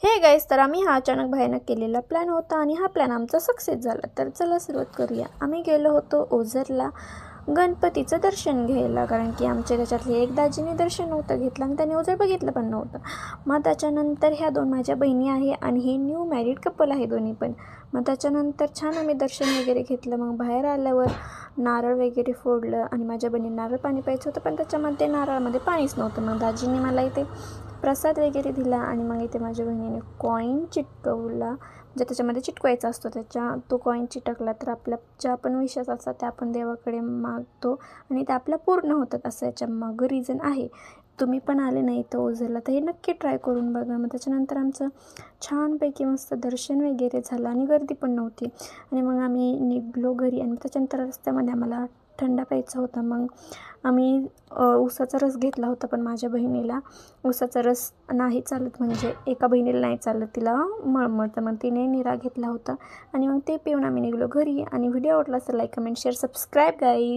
Hey guys, तर आम्ही हा अचानक भयानक केलेला प्लॅन होता आणि हा प्लॅन आमचा सक्सेस झाला. तर चला सुरुवात करूया. आम्ही गेलो होतो ओझरला गणपतीचं दर्शन घ्यायला, कारण की आमच्या त्याच्यातले एक दाजीने दर्शन नव्हतं घेतलं आणि त्याने ओझर बघितलं पण नव्हतं. मग त्याच्यानंतर ह्या दोन माझ्या बहिणी आहे आणि हे न्यू मॅरिड कपल आहे दोन्ही पण. मग त्याच्यानंतर छान आम्ही दर्शन वगैरे घेतलं. मग बाहेर आल्यावर नारळ वगैरे फोडलं आणि माझ्या बहिणीने नारळ पाणी प्यायचं होतं, पण त्याच्यामध्ये नारळामध्ये पाणीच नव्हतं. मग दाजीने मला इथे प्रसाद वगैरे दिला आणि मग इथे माझ्या बहिणीने कॉईन चिटकवला, म्हणजे त्याच्यामध्ये चिटकवायचा असतो, तो कॉईन चिटकला तर आपल्या ज्या पण विशेष असतात त्या आपण देवाकडे मागतो आणि ते आपल्या पूर्ण होतात, असं याच्या मागं रिझन आहे. तुम्ही पण आले नाही तर ओझरला तर हे नक्की ट्राय करून बघा. मग त्याच्यानंतर आमचं छानपैकी मस्त दर्शन वगैरे झालं आणि गर्दी पण नव्हती आणि मग आम्ही निघलो घरी. आणि त्याच्यानंतर रस्त्यामध्ये आम्हाला थंडा प्यायचा होता. मग आम्ही ऊसाचा रस घेतला होता, पण माझ्या बहिणीला ऊसाचा रस नाही चालत, म्हणजे एका बहिणीला नाही चालत, तिला मळमळतं. मग तिने निरा घेतला होता आणि मग ते पिऊन आम्ही निघलो घरी. आणि व्हिडिओ आवडला तर like, comment, share, subscribe guys.